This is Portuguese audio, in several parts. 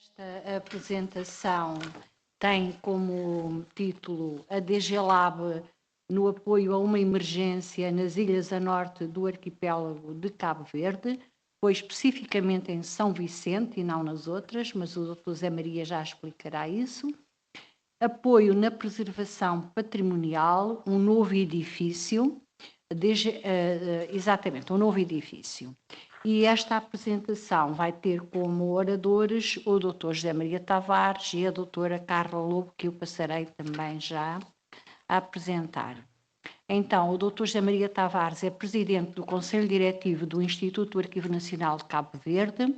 Esta apresentação tem como título a DG Lab no apoio a uma emergência nas ilhas a norte do arquipélago de Cabo Verde, foi especificamente em São Vicente e não nas outras, mas o Dr. Zé Maria já explicará isso. Apoio na preservação patrimonial, um novo edifício, exatamente, um novo edifício. E esta apresentação vai ter como oradores o Dr. José Maria Tavares e a doutora Carla Lobo, que eu passarei também já a apresentar. Então, o Dr. José Maria Tavares é presidente do Conselho Diretivo do Instituto do Arquivo Nacional de Cabo Verde,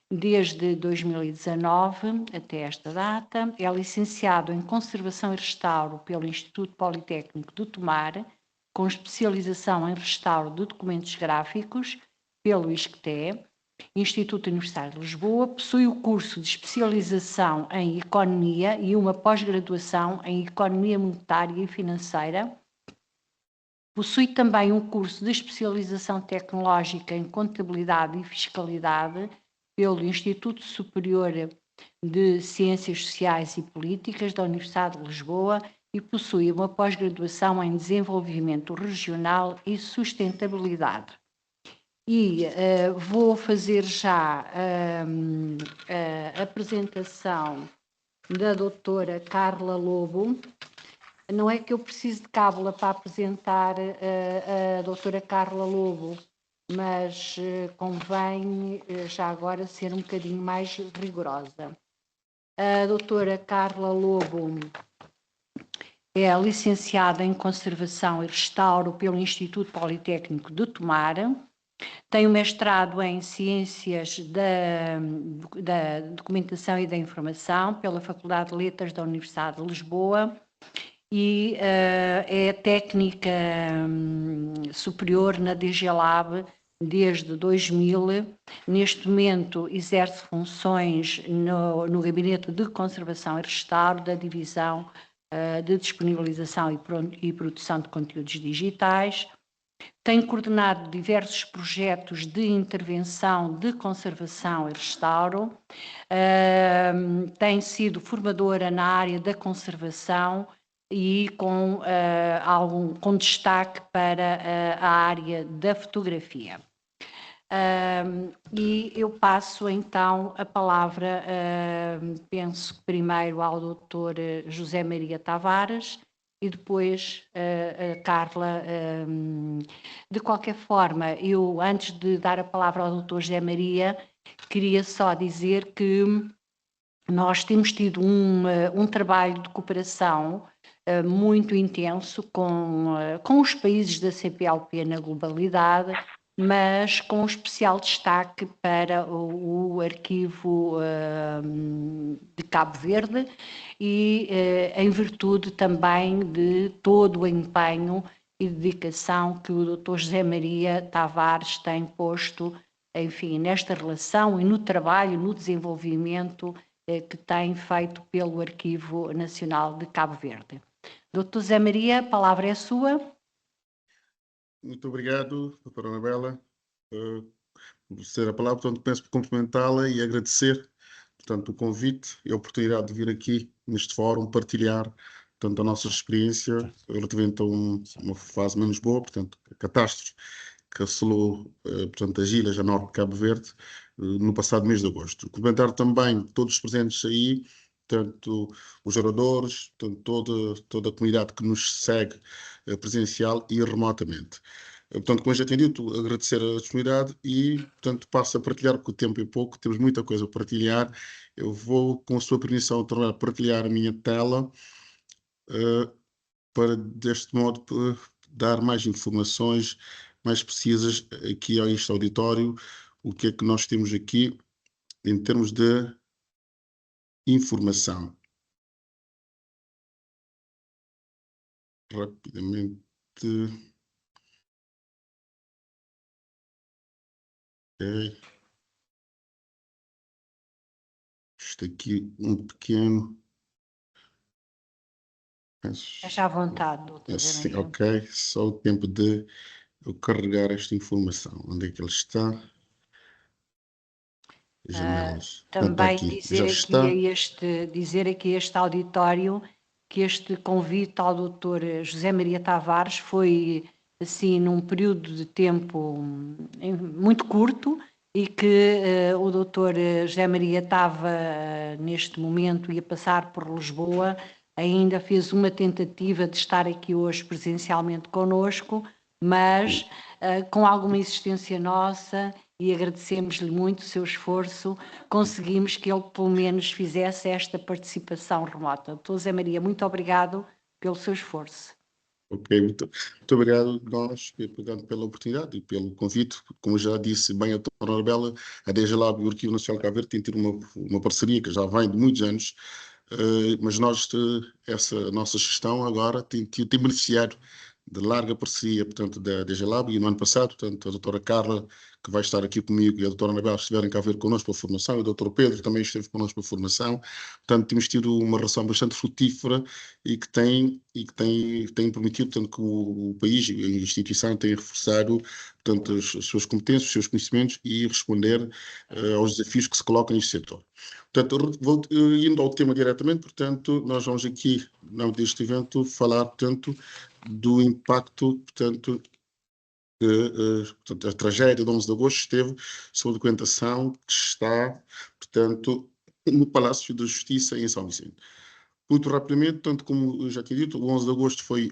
desde 2019 até esta data. É licenciado em Conservação e Restauro pelo Instituto Politécnico de Tomar, com especialização em restauro de documentos gráficos pelo ISCTE, Instituto Universitário de Lisboa. Possui o curso de especialização em Economia e uma pós-graduação em Economia Monetária e Financeira. Possui também um curso de especialização tecnológica em Contabilidade e Fiscalidade pelo Instituto Superior de Ciências Sociais e Políticas da Universidade de Lisboa e possui uma pós-graduação em Desenvolvimento Regional e Sustentabilidade. E vou fazer já a apresentação da doutora Carla Lobo. Não é que eu preciso de cábula para apresentar a doutora Carla Lobo, mas convém já agora ser um bocadinho mais rigorosa. A doutora Carla Lobo é licenciada em Conservação e Restauro pelo Instituto Politécnico de Tomar, tem um mestrado em Ciências da Documentação e da Informação pela Faculdade de Letras da Universidade de Lisboa e é técnica superior na DG Lab desde 2000. Neste momento exerce funções no Gabinete de Conservação e Restauro da Divisão de Disponibilização e Produção de Conteúdos Digitais. Tem coordenado diversos projetos de intervenção de conservação e restauro, tem sido formadora na área da conservação e com destaque para a área da fotografia. E eu passo então a palavra, penso primeiro ao Dr. José Maria Tavares e depois a Carla. De qualquer forma, eu antes de dar a palavra ao Dr. José Maria, queria só dizer que nós temos tido um trabalho de cooperação muito intenso com os países da CPLP na globalidade, mas com especial destaque para o arquivo de Cabo Verde e em virtude também de todo o empenho e dedicação que o Dr. José Maria Tavares tem posto, enfim, nesta relação e no trabalho, no desenvolvimento que tem feito pelo Arquivo Nacional de Cabo Verde. Dr. José Maria, a palavra é sua. Muito obrigado, doutora Anabela, por ser a palavra. Portanto, penso por cumprimentá-la e agradecer, portanto, o convite e a oportunidade de vir aqui neste fórum partilhar, portanto, a nossa experiência relativamente a uma fase menos boa, portanto, a catástrofe que assolou, portanto, as ilhas a norte de Cabo Verde no passado mês de agosto. Comentar também todos os presentes aí, tanto os oradores, tanto toda a comunidade que nos segue presencial e remotamente. Portanto, como já tinha dito, agradecer a disponibilidade e, portanto, passo a partilhar, porque o tempo é pouco, temos muita coisa a partilhar. Eu vou, com a sua permissão, tornar a partilhar a minha tela para, deste modo, dar mais informações mais precisas aqui a este auditório, o que é que nós temos aqui em termos de informação. Rapidamente. Ok. Isto aqui um pequeno. Esteja à vontade, doutor. Assim, ok, só o tempo de eu carregar esta informação. Onde é que ele está? Janelas. Não está Também aqui. Já está. dizer aqui a este auditório que este convite ao doutor José Maria Tavares foi assim num período de tempo muito curto e que o doutor José Maria estava neste momento, ia passar por Lisboa, ainda fez uma tentativa de estar aqui hoje presencialmente conosco, mas com alguma insistência nossa, e agradecemos-lhe muito o seu esforço, conseguimos que ele pelo menos fizesse esta participação remota. Doutor José Maria, muito obrigado pelo seu esforço. Ok, muito obrigado nós, portanto, pela oportunidade e pelo convite. Como já disse bem a doutora Anabela, a DGLab e o Arquivo Nacional de Cabo Verde têm tido uma parceria que já vem de muitos anos, mas nós, essa nossa gestão agora tem beneficiado de larga parceria, portanto, da DGLab, e no ano passado, portanto, a doutora Carla, que vai estar aqui comigo, e a doutora Anabela estiveram cá a ver connosco para a formação, e o doutor Pedro também esteve connosco para a formação. Portanto, temos tido uma relação bastante frutífera e que tem permitido, portanto, que o país e a instituição tenham reforçado, portanto, as suas competências, os seus conhecimentos e responder aos desafios que se colocam neste setor. Portanto, indo ao tema diretamente, portanto, nós vamos aqui, no âmbito deste evento, falar, portanto, do impacto, portanto, portanto, a tragédia de 11 de agosto teve sobre a documentação que está, portanto, no Palácio da Justiça em São Vicente. Muito rapidamente, tanto como eu já tinha dito, o 11 de agosto foi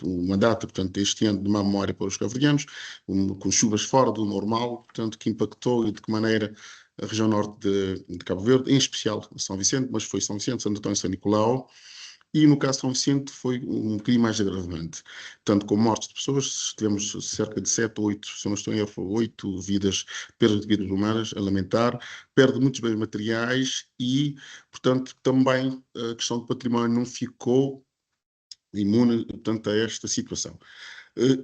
uma data, portanto, este ano de má memória para os cabo-verdianos, com chuvas fora do normal, portanto, que impactou e de que maneira a região norte de Cabo Verde, em especial São Vicente, mas foi São Vicente, Santo Antônio e São Nicolau. E no caso de São Vicente foi um bocadinho mais agravante, tanto com mortes de pessoas, tivemos cerca de 7 ou 8, se eu não estou em erro, 8 vidas, perdas de vidas humanas a lamentar, perda de muitos bens materiais e, portanto, também a questão do património não ficou imune, portanto, a esta situação.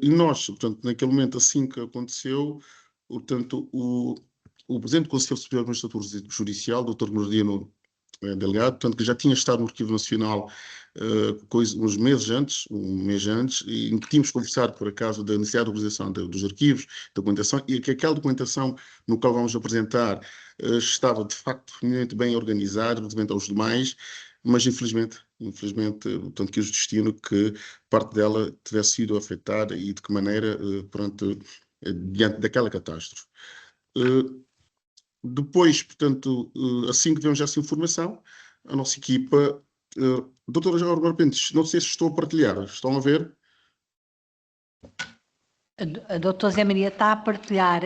E nós, portanto, naquele momento, assim que aconteceu, portanto, o Presidente do Conselho Superior de Magistratura Judicial, Dr. Merdino delegado, portanto, que já tinha estado no Arquivo Nacional uns meses antes, um mês antes, e em que tínhamos conversado, por acaso, da necessidade de utilização dos arquivos, da documentação, e que aquela documentação no qual vamos apresentar estava, de facto, muito bem organizada, relativamente aos demais, mas, infelizmente, portanto, quis o destino que parte dela tivesse sido afetada e de que maneira, diante daquela catástrofe. Depois, portanto, assim que tivemos essa informação, a nossa equipa, doutora Jair Pentes, não sei se estou a partilhar, estão a ver? A doutora Zé Maria está a partilhar,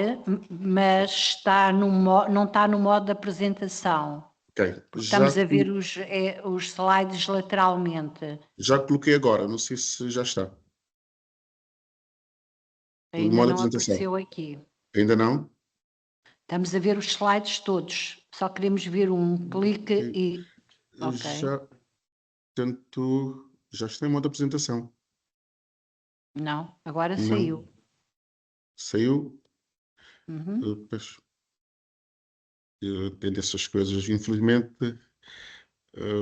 mas não está no modo de apresentação. Ok. Estamos a ver os slides lateralmente. Já coloquei agora, não sei se já está. Ainda Modo de não apresentação. apareceu aqui. Ainda não? Estamos a ver os slides todos. Só queremos ver um clique e... Já, portanto, já está em modo de apresentação. Não, agora Não. saiu. Saiu? Uhum. Tem dessas coisas. Infelizmente,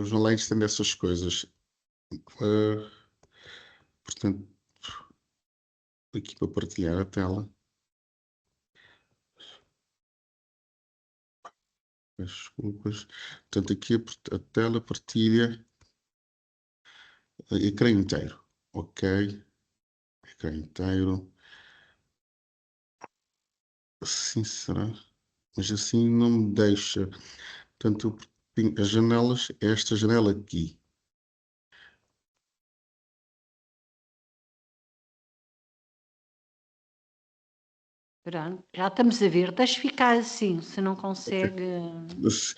os online têm dessas coisas. Portanto, aqui para partilhar a tela. Desculpas. Portanto, aqui a tela partilha ecrã inteiro. Ok. Ecrã inteiro. Assim será. Mas assim não me deixa. Portanto, as janelas, esta janela aqui. Pronto, já estamos a ver. Deixa ficar assim, se não consegue... Mas,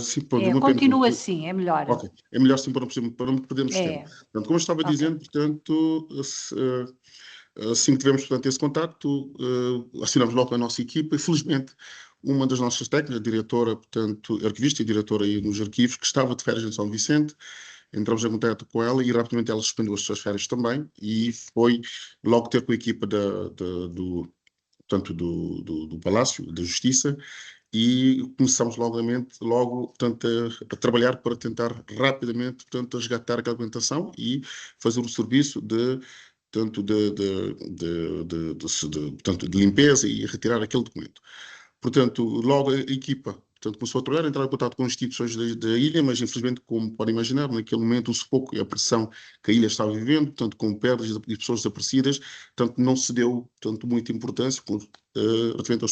sim, continua assim, é melhor. Ok, é melhor sim para não perdermos tempo. Portanto, como eu estava dizendo, portanto, assim que tivemos, portanto, esse contacto, acionamos logo a nossa equipa e, felizmente, uma das nossas técnicas, a diretora, portanto, arquivista e diretora aí nos arquivos, que estava de férias em São Vicente, entramos em contato com ela e rapidamente ela suspendeu as suas férias também e foi logo ter com a equipa portanto, do Palácio da Justiça e começamos logo portanto, a trabalhar para tentar rapidamente, portanto, resgatar aquela documentação e fazer o serviço portanto, de limpeza e retirar aquele documento. Portanto, logo a equipa começou a trabalhar, entrar em contato com as instituições da ilha, mas infelizmente, como podem imaginar, naquele momento o sufoco e a pressão que a ilha estava vivendo, portanto, com perdas de pessoas desaparecidas, portanto, não se deu muita importância relativamente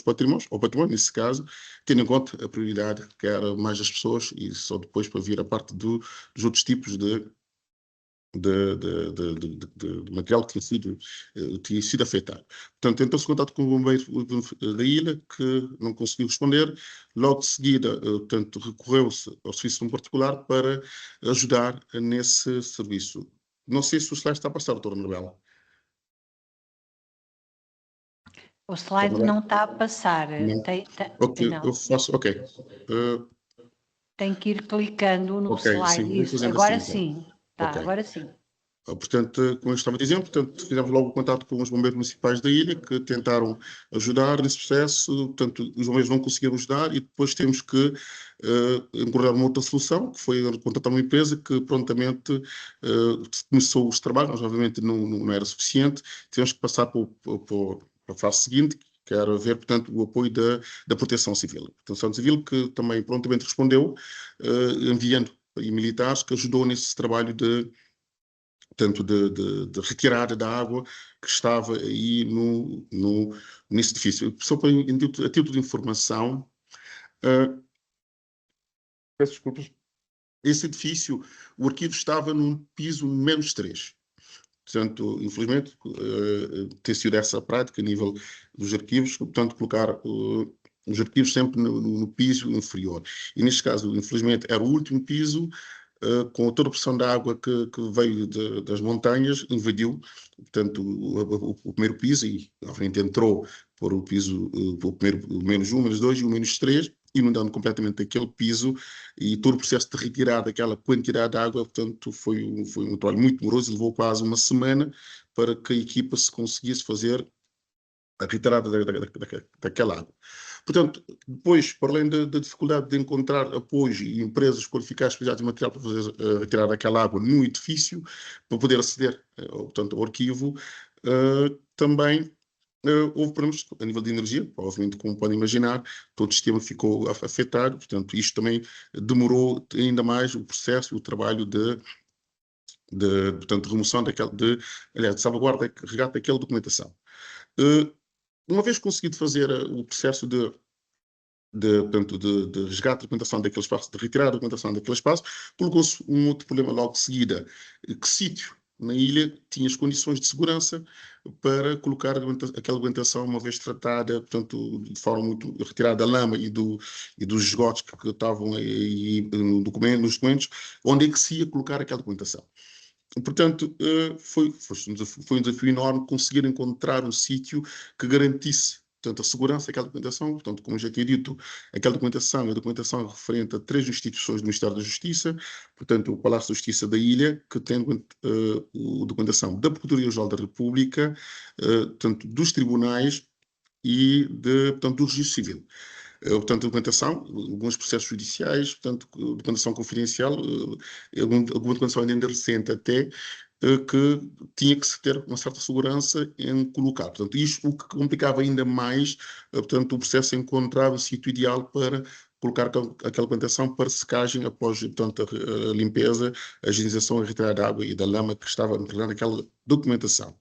ao património, nesse caso, tendo em conta a prioridade que era mais das pessoas e só depois para vir a parte dos outros tipos de material que tinha sido afetado. Portanto, tentou-se contato com o bombeiro da ilha, que não conseguiu responder. Logo de seguida, portanto, recorreu-se ao serviço em particular para ajudar nesse serviço. Não sei se o slide está a passar, doutora Anabela. O slide não está a passar. Não. Ok, eu faço, ok. Tem que ir clicando no Ok, slide. sim, Isso, fazendo agora assim, sim. Tá, ok. agora sim. Portanto, como eu estava dizendo, portanto, fizemos logo o contato com os bombeiros municipais da ilha, que tentaram ajudar nesse processo. Portanto, os bombeiros não conseguiram ajudar e depois temos que encontrar uma outra solução, que foi contratar uma empresa que prontamente começou os trabalhos, mas obviamente não era suficiente. Tivemos que passar para a fase seguinte, que era ver, portanto, o apoio da Proteção Civil. A Proteção Civil que também prontamente respondeu, enviando militares, que ajudou nesse trabalho de retirada da água que estava aí nesse edifício. Só para, a título de informação, peço desculpas, esse edifício, o arquivo estava num piso -3. Portanto, infelizmente, tem sido essa a prática a nível dos arquivos, portanto, colocar os arquivos sempre no piso inferior. E neste caso, infelizmente, era o último piso, com toda a pressão da água que veio das montanhas, invadiu, portanto, o primeiro piso e, obviamente, entrou por o piso, o primeiro, o -1, o -2 e o -3, inundando completamente aquele piso e todo o processo de retirar daquela quantidade de água, portanto, foi um trabalho muito demoroso, levou quase uma semana para que a equipa se conseguisse fazer a retirada daquela água. Portanto, depois, para além da dificuldade de encontrar apoio e empresas qualificadas, especializadas em material para fazer retirar aquela água no edifício, para poder aceder portanto, ao arquivo, também houve problemas a nível de energia, obviamente, como podem imaginar, todo o sistema ficou afetado, portanto, isto também demorou ainda mais o processo, o trabalho portanto, de remoção aliás, de salvaguarda, resgate daquela documentação. Uma vez conseguido fazer o processo portanto, de resgate da documentação daquele espaço, de retirar a documentação daquele espaço, colocou-se um outro problema logo de seguida. Que sítio na ilha tinha as condições de segurança para colocar aquela documentação, uma vez tratada, portanto, de forma muito retirada da lama e dos esgotos que estavam aí nos documentos, onde é que se ia colocar aquela documentação. Portanto, foi um desafio enorme conseguir encontrar um sítio que garantisse, portanto, a segurança daquela documentação. Portanto, como já tinha dito, aquela documentação é a documentação referente a 3 instituições do Ministério da Justiça, portanto, o Palácio da Justiça da Ilha, que tem a documentação da Procuradoria-Geral da República, portanto, dos tribunais e portanto, do Registro Civil. Portanto, documentação, alguns processos judiciais, portanto, documentação confidencial, alguma documentação ainda recente até, que tinha que se ter uma certa segurança em colocar. Portanto, isto o que complicava ainda mais, portanto, o processo de encontrar o sítio ideal para colocar aquela documentação para secagem após, portanto, a limpeza, a higienização e retirada da água e da lama que estava naquela documentação.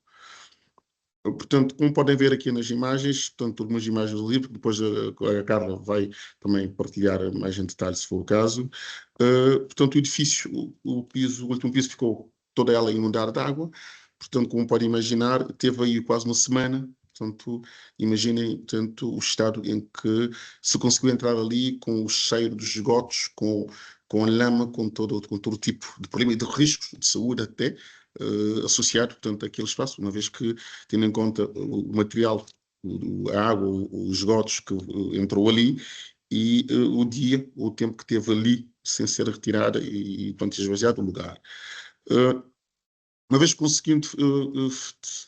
Portanto, como podem ver aqui nas imagens, portanto, algumas imagens do livro, depois a Carla vai também partilhar mais em detalhe, se for o caso. Portanto, o edifício, o último piso ficou toda ela inundada de água. Portanto, como podem imaginar, teve aí quase uma semana. Portanto, imaginem, portanto, o estado em que se conseguiu entrar ali com o cheiro dos esgotos, com a lama, com todo tipo de problema e de riscos de saúde até, associado, portanto, àquele espaço, uma vez que, tendo em conta o material, a água, os esgotos que entrou ali e o tempo que teve ali sem ser retirada e portanto, esvaziado o lugar. Uma vez conseguindo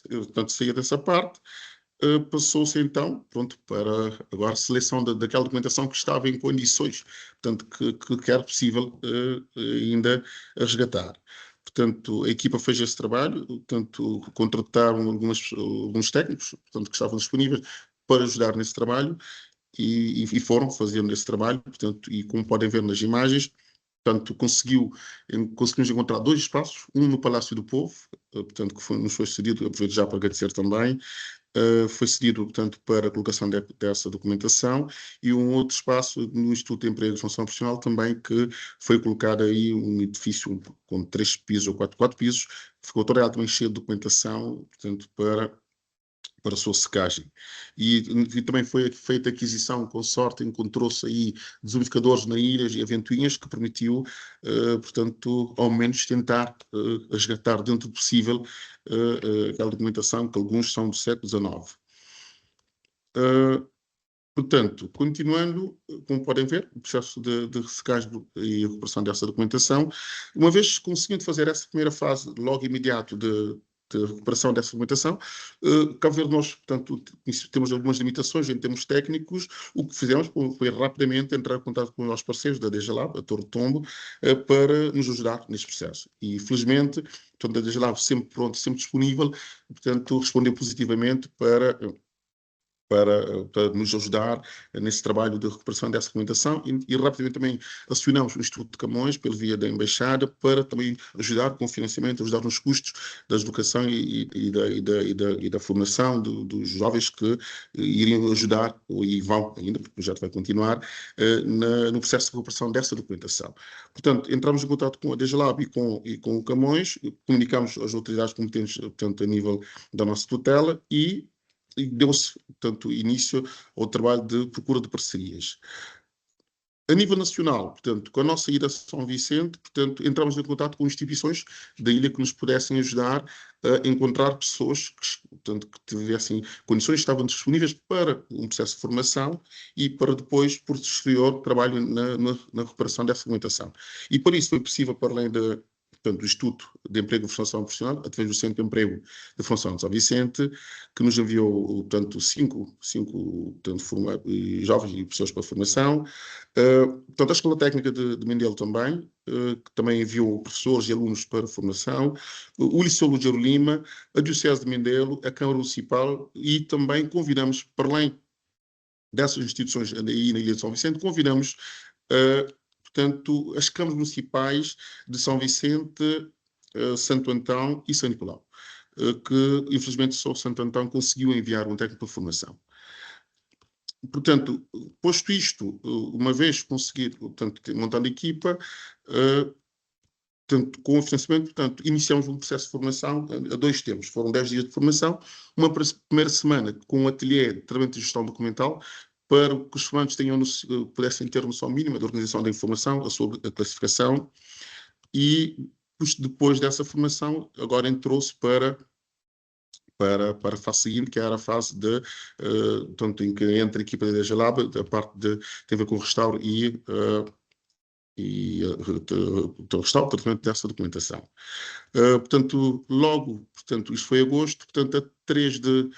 portanto, sair dessa parte, passou-se então, pronto, para agora a seleção daquela documentação que estava em condições, portanto, que era possível ainda resgatar. Portanto, a equipa fez esse trabalho, portanto, contrataram alguns técnicos, portanto, que estavam disponíveis para ajudar nesse trabalho e foram fazendo esse trabalho, portanto, e como podem ver nas imagens, portanto, conseguimos encontrar 2 espaços, um no Palácio do Povo, portanto, que nos foi cedido, aproveito já para agradecer também, foi cedido, portanto, para a colocação dessa documentação, e um outro espaço no Instituto de Emprego e Função Profissional também, que foi colocado aí um edifício com 3 pisos ou 4 pisos, ficou todo ela também cheio de documentação, portanto, para a sua secagem. E também foi feita a aquisição, com sorte, encontrou-se aí desumidificadores na ilhas e aventoinhas que permitiu, portanto, ao menos tentar resgatar dentro do possível aquela documentação, que alguns são do século XIX. Portanto, continuando, como podem ver, o processo de ressecagem e recuperação dessa documentação, uma vez conseguindo fazer essa primeira fase, logo imediato de recuperação dessa documentação, Cabo Verde nós, portanto, temos algumas limitações em termos técnicos. O que fizemos foi rapidamente entrar em contato com os nossos parceiros da DGLab, a Torre Tombo, para nos ajudar neste processo. E, felizmente, portanto, a DGLab sempre pronta, sempre disponível, portanto, respondeu positivamente para nos ajudar nesse trabalho de recuperação dessa documentação e rapidamente também acionamos o Instituto de Camões, pela via da Embaixada, para também ajudar com o financiamento, ajudar nos custos da educação e da formação dos jovens que iriam ajudar, e vão ainda, porque o projeto vai continuar, no processo de recuperação dessa documentação. Portanto, entramos em contato com a DGLab e com o Camões, comunicamos às autoridades competentes, portanto, a nível da nossa tutela e deu-se, portanto, início ao trabalho de procura de parcerias. A nível nacional, portanto, com a nossa ida a São Vicente, portanto, entramos em contato com instituições da ilha que nos pudessem ajudar a encontrar pessoas portanto, que tivessem condições, estavam disponíveis para um processo de formação e para depois, por posterior, trabalho na recuperação dessa documentação. E por isso foi possível, para além portanto, do Instituto de Emprego e Formação Profissional, através do Centro de Emprego de Função de São Vicente, que nos enviou, portanto, cinco portanto, jovens e pessoas para a formação. Portanto, a Escola Técnica de Mindelo também, que também enviou professores e alunos para a formação, o Liceu Lugero Lima, a Diocese de Mindelo, a Câmara Municipal, e também convidamos, para além dessas instituições aí na Ilha de São Vicente, convidamos portanto, as câmaras municipais de São Vicente, Santo Antão e São Nicolau, que infelizmente só Santo Antão conseguiu enviar um técnico para formação. Portanto, posto isto, uma vez conseguido, portanto, montando a equipa, portanto, com o financiamento, portanto, iniciamos um processo de formação a 2 tempos. Foram 10 dias de formação, uma primeira semana com um ateliê de tratamento de gestão documental, para que os formandos pudessem ter noção mínima da organização da informação, sobre a classificação, e depois dessa formação, agora entrou-se para a fase seguinte, que era a fase de, portanto, em que entra a equipa da DGLab, a parte tem a ver com o restauro e o restauro, tratamento dessa documentação. Portanto, logo, portanto, isto foi agosto, portanto, a 3 de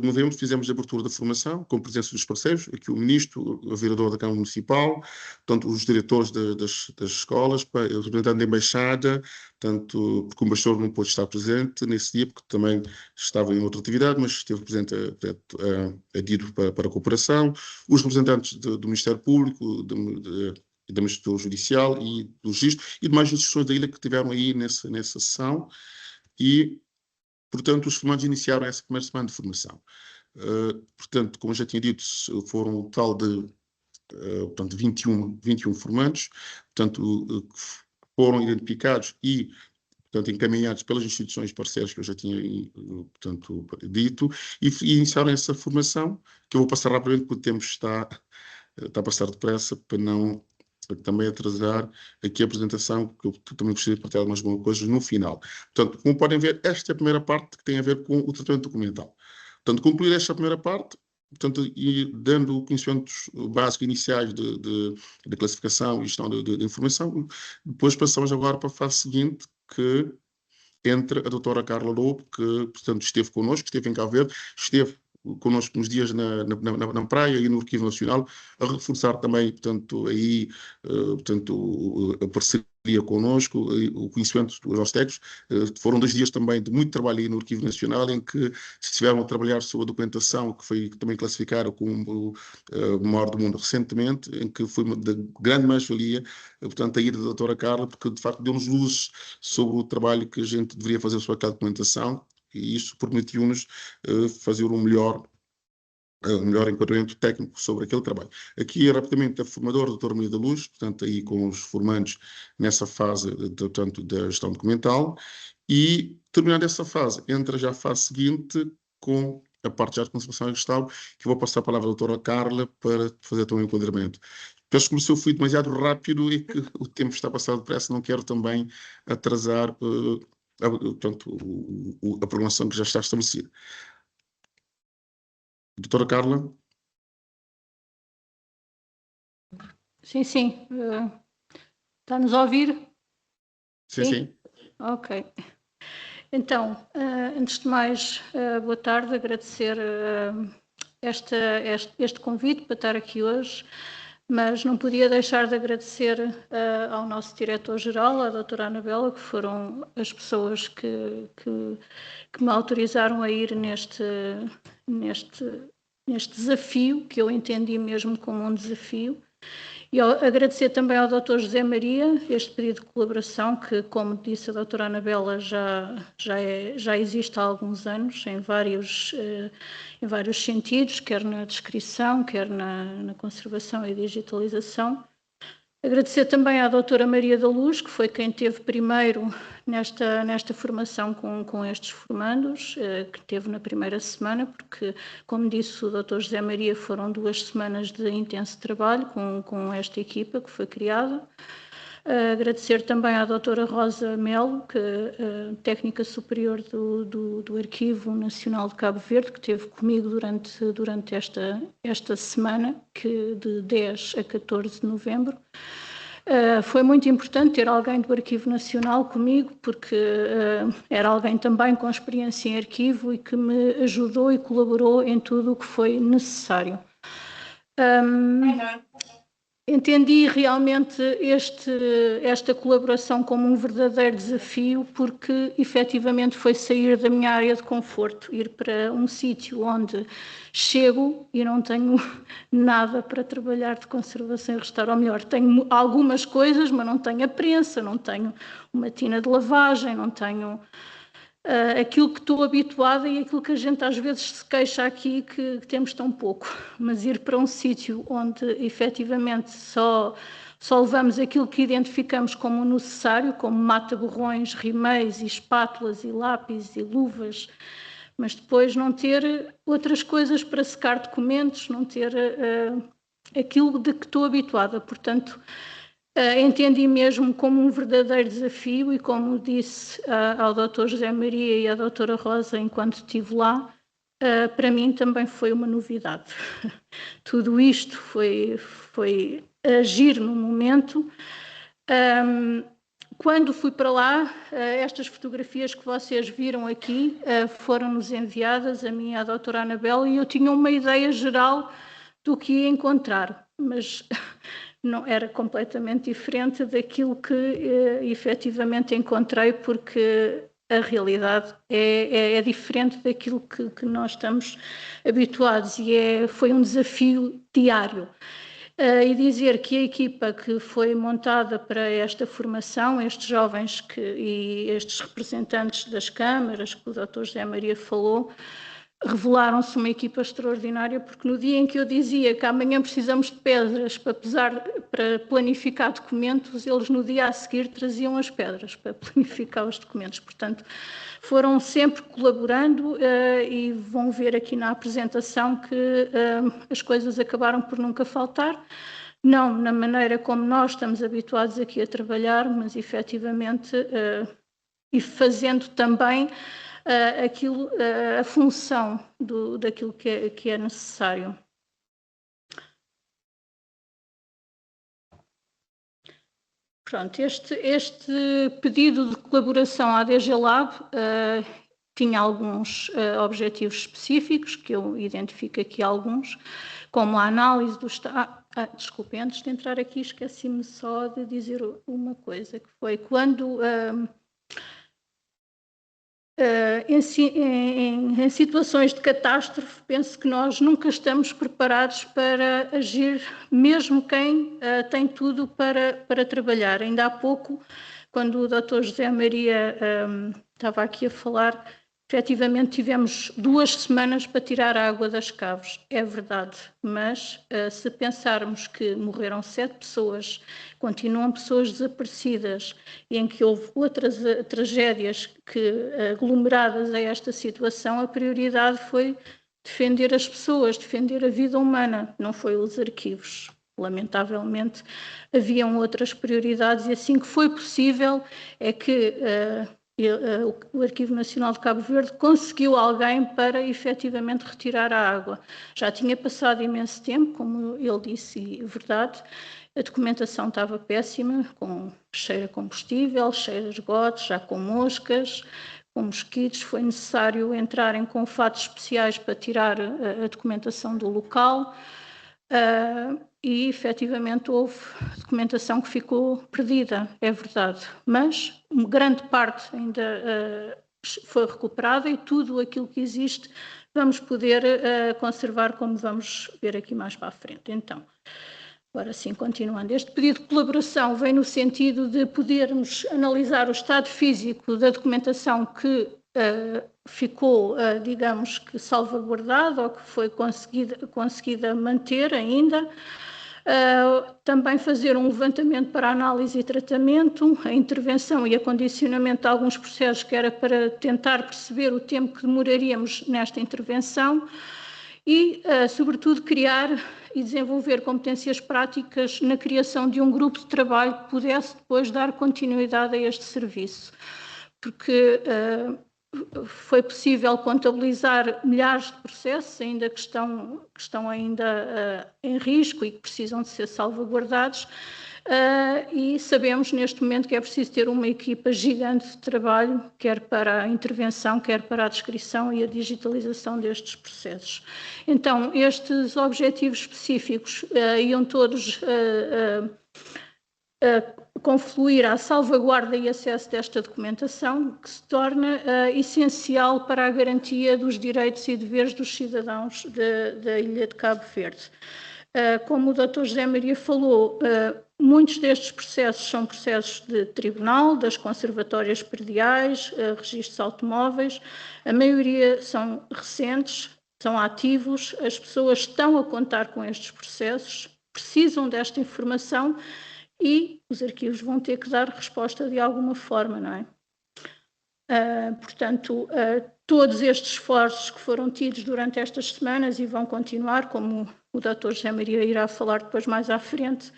novembro fizemos a abertura da formação, com a presença dos parceiros, aqui o Ministro, o Vereador da Câmara Municipal, portanto, os diretores das escolas, o representante da Embaixada, portanto, porque o embaixador não pôde estar presente nesse dia, porque também estava em outra atividade, mas esteve presente a DIRO para a cooperação, os representantes do Ministério Público, da Magistratura Judicial e do Registro, e demais instituições da ilha que estiveram aí nessa sessão, e, portanto, os formandos iniciaram essa primeira semana de formação. Portanto, como eu já tinha dito, foram um total de portanto, 21 formandos, portanto, que foram identificados e, portanto, encaminhados pelas instituições parceiras que eu já tinha, portanto, dito, e iniciaram essa formação, que eu vou passar rapidamente, porque o tempo está a passar depressa, para também atrasar aqui a apresentação, que eu também gostaria de partilhar mais algumas coisas no final. Portanto, como podem ver, esta é a primeira parte que tem a ver com o tratamento documental. Portanto, concluir esta primeira parte, portanto, e dando conhecimentos básicos iniciais de classificação e gestão de informação, depois passamos agora para a fase seguinte, que entra a doutora Carla Lobo, que, portanto, esteve connosco, esteve em Cabo Verde, esteve connosco nos dias na praia e no Arquivo Nacional, a reforçar também, portanto, aí, portanto, a parceria connosco, o conhecimento dos nossos técnicos. Foram 2 dias também de muito trabalho aí no Arquivo Nacional, em que estiveram a trabalhar sobre a documentação, que foi também classificada como o maior do mundo recentemente, em que foi de grande mais-valia, portanto, a ida da doutora Carla, porque de facto deu-nos luzes sobre o trabalho que a gente deveria fazer sobre aquela documentação, e isso permitiu-nos fazer o melhor enquadramento técnico sobre aquele trabalho. Aqui, rapidamente, a formadora, a doutora Maria da Luz, portanto, aí com os formandos nessa fase, portanto, da gestão documental, e, terminada essa fase, entra já a fase seguinte com a parte já de conservação e gestão, que vou passar a palavra à doutora Carla para fazer também o enquadramento. Peço que se eu fui demasiado rápido e que o tempo está passado depressa, não quero também atrasar portanto, a programação que já está estabelecida. Doutora Carla? Sim. Está-nos a ouvir? Sim. Ok. Então, antes de mais, boa tarde, agradecer este convite para estar aqui hoje, mas não podia deixar de agradecer ao nosso diretor-geral, à doutora Anabela, que foram as pessoas que me autorizaram a ir neste desafio, que eu entendi mesmo como um desafio. E agradecer também ao Dr. José Maria este pedido de colaboração, que, como disse a doutora Anabela, já existe há alguns anos, em vários sentidos, quer na descrição, quer na conservação e digitalização. Agradecer também à doutora Maria da Luz, que foi quem teve primeiro nesta formação com estes formandos, que teve na primeira semana, porque, como disse o doutor José Maria, foram 2 semanas de intenso trabalho com esta equipa que foi criada. Agradecer também à doutora Rosa Melo, que técnica superior do Arquivo Nacional de Cabo Verde, que esteve comigo durante esta semana, que de 10 a 14 de novembro. Foi muito importante ter alguém do Arquivo Nacional comigo, porque era alguém também com experiência em arquivo e que me ajudou e colaborou em tudo o que foi necessário. Entendi realmente esta colaboração como um verdadeiro desafio, porque efetivamente foi sair da minha área de conforto, ir para um sítio onde chego e não tenho nada para trabalhar de conservação e restauro, ou melhor, tenho algumas coisas, mas não tenho a prensa, não tenho uma tina de lavagem, não tenho aquilo que estou habituada e aquilo que a gente às vezes se queixa aqui que temos tão pouco, mas ir para um sítio onde efetivamente só levamos aquilo que identificamos como necessário, como mata-borrões, rimeis e espátulas e lápis e luvas, mas depois não ter outras coisas para secar documentos, não ter aquilo de que estou habituada, portanto entendi mesmo como um verdadeiro desafio e, como disse ao Dr. José Maria e à doutora Rosa enquanto estive lá, para mim também foi uma novidade. Tudo isto foi agir no momento. Quando fui para lá, estas fotografias que vocês viram aqui foram-nos enviadas a mim e à doutora Anabela, e eu tinha uma ideia geral do que ia encontrar, mas não era completamente diferente daquilo que efetivamente encontrei, porque a realidade é diferente daquilo que nós estamos habituados, e foi um desafio diário. E dizer que a equipa que foi montada para esta formação, estes jovens e estes representantes das câmaras, que o Dr. José Maria falou, revelaram-se uma equipa extraordinária, porque no dia em que eu dizia que amanhã precisamos de pedras para planificar documentos, eles no dia a seguir traziam as pedras para planificar os documentos. Portanto, foram sempre colaborando e vão ver aqui na apresentação que as coisas acabaram por nunca faltar. Não na maneira como nós estamos habituados aqui a trabalhar, mas efetivamente e fazendo também a função daquilo que é necessário. Pronto, este pedido de colaboração à DG Lab tinha alguns objetivos específicos, que eu identifico aqui alguns, como a análise do estado... Desculpe, antes de entrar aqui esqueci-me só de dizer uma coisa, que foi quando em situações de catástrofe, penso que nós nunca estamos preparados para agir, mesmo quem tem tudo para trabalhar. Ainda há pouco, quando o Dr. José Maria estava aqui a falar, efetivamente tivemos 2 semanas para tirar a água das caves, é verdade, mas se pensarmos que morreram 7 pessoas, continuam pessoas desaparecidas e em que houve outras tragédias que, aglomeradas a esta situação, a prioridade foi defender as pessoas, defender a vida humana, não foi os arquivos. Lamentavelmente, haviam outras prioridades e assim que foi possível é que o Arquivo Nacional de Cabo Verde conseguiu alguém para efetivamente retirar a água. Já tinha passado imenso tempo, como ele disse, e é verdade, a documentação estava péssima, com cheiro a combustível, cheiro a esgotos, já com moscas, com mosquitos. Foi necessário entrarem com fatos especiais para tirar a documentação do local. E efetivamente houve documentação que ficou perdida, é verdade, mas uma grande parte ainda foi recuperada e tudo aquilo que existe vamos poder conservar, como vamos ver aqui mais para a frente. Então, agora sim, continuando, este pedido de colaboração vem no sentido de podermos analisar o estado físico da documentação que ficou, digamos que salvaguardada ou que foi conseguida manter ainda. Também fazer um levantamento para análise e tratamento, a intervenção e acondicionamento de alguns processos que era para tentar perceber o tempo que demoraríamos nesta intervenção e, sobretudo, criar e desenvolver competências práticas na criação de um grupo de trabalho que pudesse depois dar continuidade a este serviço, porque foi possível contabilizar milhares de processos ainda que estão ainda em risco e que precisam de ser salvaguardados, e sabemos neste momento que é preciso ter uma equipa gigante de trabalho, quer para a intervenção, quer para a descrição e a digitalização destes processos. Então, estes objetivos específicos iam todos confluir à salvaguarda e acesso desta documentação, que se torna essencial para a garantia dos direitos e deveres dos cidadãos da Ilha de Cabo Verde. Como o Dr. José Maria falou, muitos destes processos são processos de tribunal, das conservatórias prediais, registros automóveis, a maioria são recentes, são ativos, as pessoas estão a contar com estes processos, precisam desta informação e os arquivos vão ter que dar resposta de alguma forma, não é? Portanto, todos estes esforços que foram tidos durante estas semanas e vão continuar, como o Dr. José Maria irá falar depois mais à frente,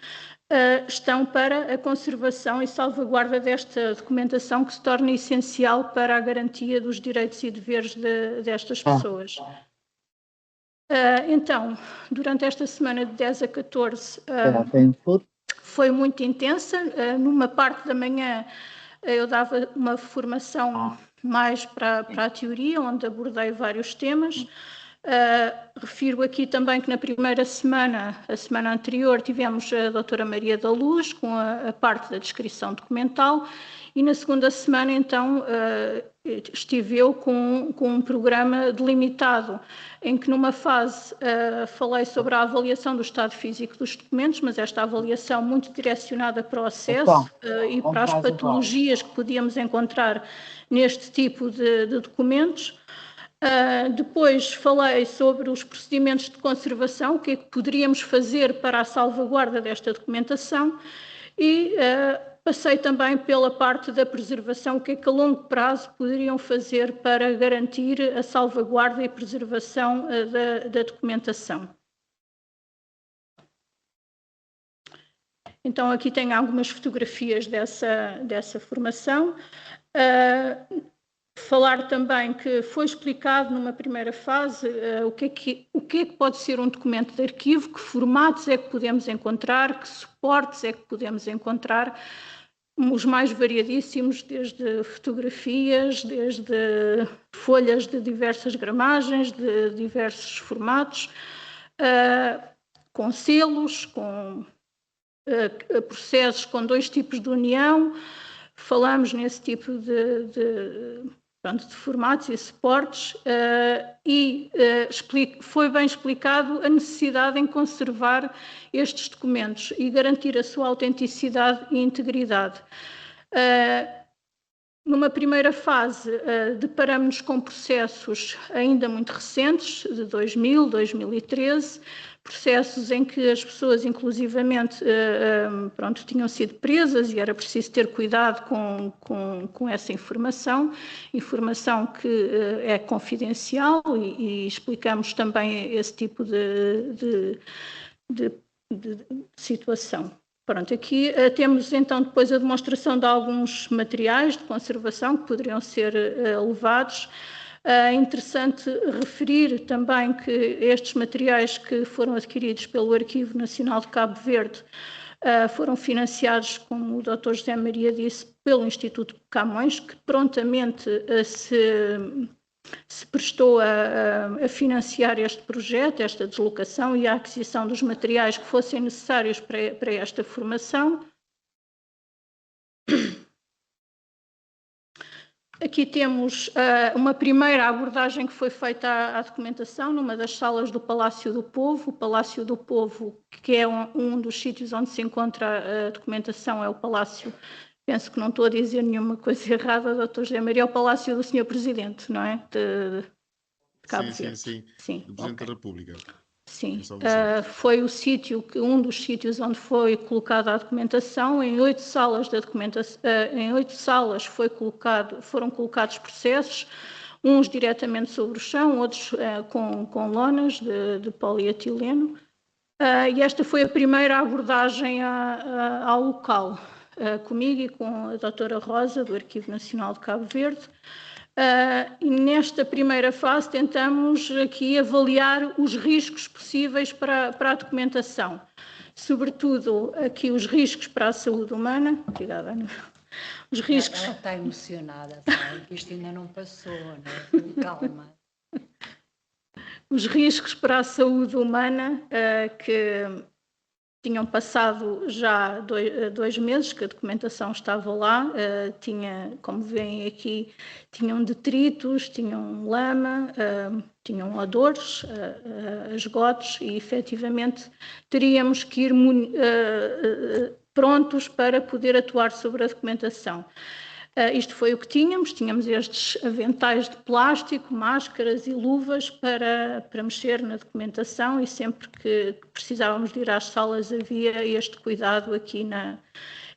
estão para a conservação e salvaguarda desta documentação que se torna essencial para a garantia dos direitos e deveres destas pessoas. Então, durante esta semana de 10 a 14, foi muito intensa. Numa parte da manhã eu dava uma formação mais para a teoria, onde abordei vários temas. Refiro aqui também que na primeira semana, a semana anterior, tivemos a doutora Maria da Luz com a parte da descrição documental e na segunda semana, então, estive eu com um programa delimitado, em que numa fase falei sobre a avaliação do estado físico dos documentos, mas esta avaliação muito direcionada para o acesso e para as patologias que podíamos encontrar neste tipo de documentos. Depois falei sobre os procedimentos de conservação, o que é que poderíamos fazer para a salvaguarda desta documentação e passei também pela parte da preservação, o que é que a longo prazo poderiam fazer para garantir a salvaguarda e preservação da documentação. Então aqui tenho algumas fotografias dessa formação. Falar também que foi explicado numa primeira fase o que é que pode ser um documento de arquivo, que formatos é que podemos encontrar, que suportes é que podemos encontrar, os mais variadíssimos, desde fotografias, desde folhas de diversas gramagens, de diversos formatos, com selos, com processos com 2 tipos de união. Falamos nesse tipo de formatos e suportes foi bem explicado a necessidade em conservar estes documentos e garantir a sua autenticidade e integridade. Numa primeira fase, deparamos-nos com processos ainda muito recentes, de 2000, 2013, processos em que as pessoas, inclusivamente, tinham sido presas e era preciso ter cuidado com essa informação que é confidencial e explicamos também esse tipo de situação. Pronto, aqui temos então depois a demonstração de alguns materiais de conservação que poderiam ser levados. É interessante referir também que estes materiais que foram adquiridos pelo Arquivo Nacional de Cabo Verde foram financiados, como o Dr. José Maria disse, pelo Instituto Camões, que prontamente se prestou a financiar este projeto, esta deslocação e a aquisição dos materiais que fossem necessários para esta formação. Aqui temos uma primeira abordagem que foi feita à documentação numa das salas do Palácio do Povo. O Palácio do Povo, que é um dos sítios onde se encontra a documentação, é o Palácio, penso que não estou a dizer nenhuma coisa errada, Dr. José Maria, é o Palácio do Sr. Presidente, não é? De Cabo Verde. Sim. Do Presidente da República. Sim, foi o sítio, um dos sítios onde foi colocada a documentação. Em 8 salas da documentação, em 8 salas foram colocados processos, uns diretamente sobre o chão, outros com lonas de polietileno. E esta foi a primeira abordagem ao local, comigo e com a doutora Rosa, do Arquivo Nacional de Cabo Verde. E nesta primeira fase tentamos aqui avaliar os riscos possíveis para a documentação, sobretudo aqui os riscos para a saúde humana. Obrigada, Ana. Os riscos... Ela está emocionada, sabe? Isto ainda não passou, não é? Calma. Os riscos para a saúde humana que tinham passado já 2 meses que a documentação estava lá, como veem aqui, tinham detritos, tinham lama, tinham odores, esgotos e efetivamente teríamos que ir prontos para poder atuar sobre a documentação. Isto foi o que tínhamos estes aventais de plástico, máscaras e luvas para mexer na documentação e sempre que precisávamos de ir às salas havia este cuidado aqui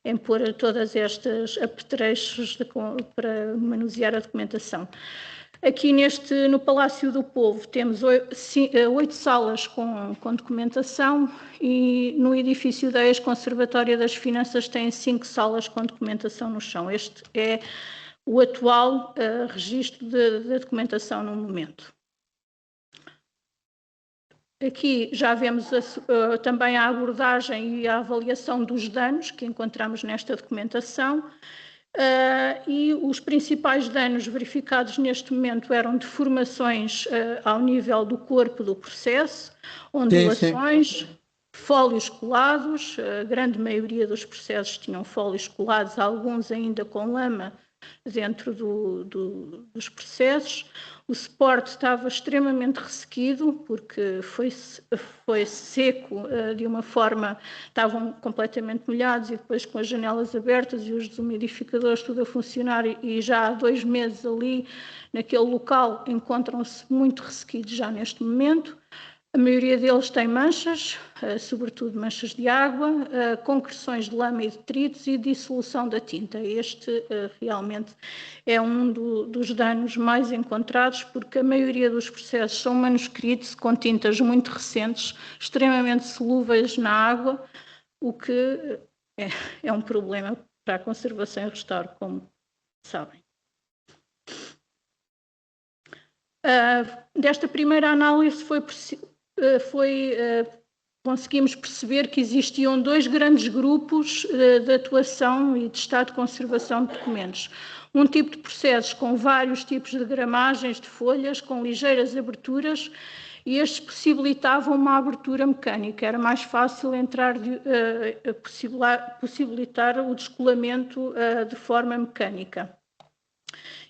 em pôr todas estas apetrechos para manusear a documentação. Aqui no Palácio do Povo temos 8 salas com documentação e no edifício da Ex-Conservatória das Finanças tem 5 salas com documentação no chão. Este é o atual registro da documentação no momento. Aqui já vemos também a abordagem e a avaliação dos danos que encontramos nesta documentação. E os principais danos verificados neste momento eram deformações ao nível do corpo do processo, ondulações, fólios colados, a grande maioria dos processos tinham fólios colados, alguns ainda com lama dentro dos processos. O suporte estava extremamente ressequido, porque foi seco de uma forma, estavam completamente molhados e depois com as janelas abertas e os desumidificadores tudo a funcionar e já há 2 meses ali naquele local encontram-se muito ressequidos já neste momento. A maioria deles tem manchas, sobretudo manchas de água, concreções de lama e detritos e dissolução da tinta. Este realmente é um dos danos mais encontrados, porque a maioria dos processos são manuscritos com tintas muito recentes, extremamente solúveis na água, o que é um problema para a conservação e restauro, como sabem. Desta primeira análise conseguimos perceber que existiam 2 grandes grupos de atuação e de estado de conservação de documentos. Um tipo de processos com vários tipos de gramagens de folhas, com ligeiras aberturas, e estes possibilitavam uma abertura mecânica, era mais fácil entrar, possibilitar o descolamento de forma mecânica.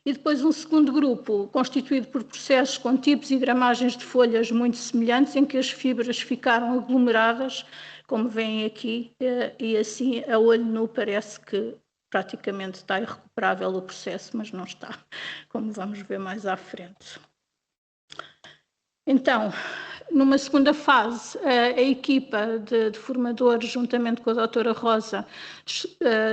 E depois um segundo grupo, constituído por processos com tipos e gramagens de folhas muito semelhantes, em que as fibras ficaram aglomeradas, como veem aqui, e assim a olho nu parece que praticamente está irrecuperável o processo, mas não está, como vamos ver mais à frente. Então, numa segunda fase, a equipa de formadores, juntamente com a doutora Rosa,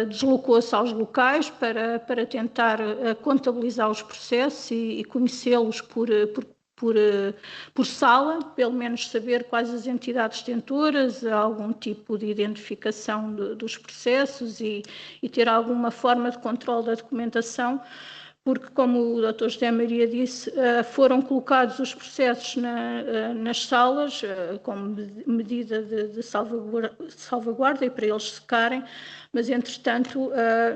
deslocou-se aos locais para tentar contabilizar os processos e conhecê-los por sala, pelo menos saber quais as entidades detentoras, algum tipo de identificação dos processos e ter alguma forma de controle da documentação, porque, como o Dr. José Maria disse, foram colocados os processos nas salas como medida de salvaguarda e para eles secarem, mas, entretanto,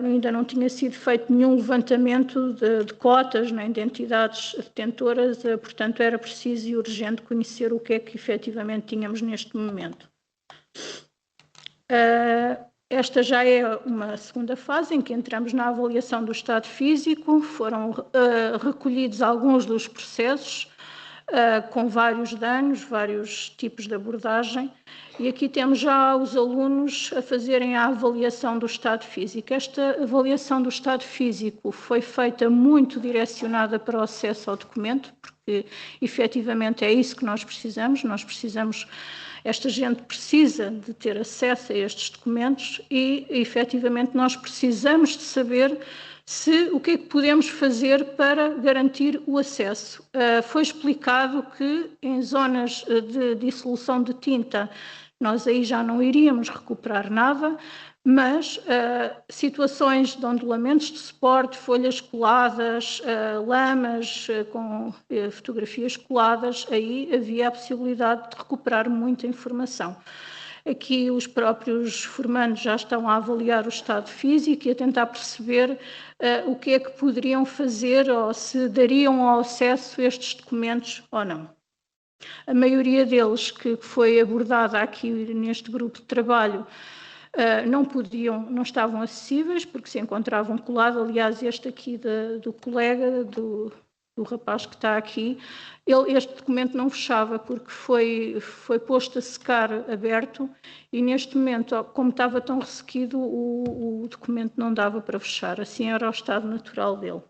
ainda não tinha sido feito nenhum levantamento de cotas nem de entidades detentoras, portanto, era preciso e urgente conhecer o que é que efetivamente tínhamos neste momento. Esta já é uma segunda fase em que entramos na avaliação do estado físico, foram recolhidos alguns dos processos com vários danos, vários tipos de abordagem, e aqui temos já os alunos a fazerem a avaliação do estado físico. Esta avaliação do estado físico foi feita muito direcionada para o acesso ao documento, porque efetivamente é isso que nós precisamos, esta gente precisa de ter acesso a estes documentos e, efetivamente, nós precisamos de saber o que é que podemos fazer para garantir o acesso. Foi explicado que em zonas de dissolução de tinta nós aí já não iríamos recuperar nada, mas situações de ondulamentos de suporte, folhas coladas, lamas com fotografias coladas, aí havia a possibilidade de recuperar muita informação. Aqui os próprios formandos já estão a avaliar o estado físico e a tentar perceber o que é que poderiam fazer ou se dariam acesso a estes documentos ou não. A maioria deles que foi abordada aqui neste grupo de trabalho não estavam acessíveis porque se encontravam colados. Aliás, este aqui do colega, do rapaz que está aqui, este documento não fechava porque foi posto a secar aberto e neste momento, como estava tão ressequido, o documento não dava para fechar, assim era o estado natural dele.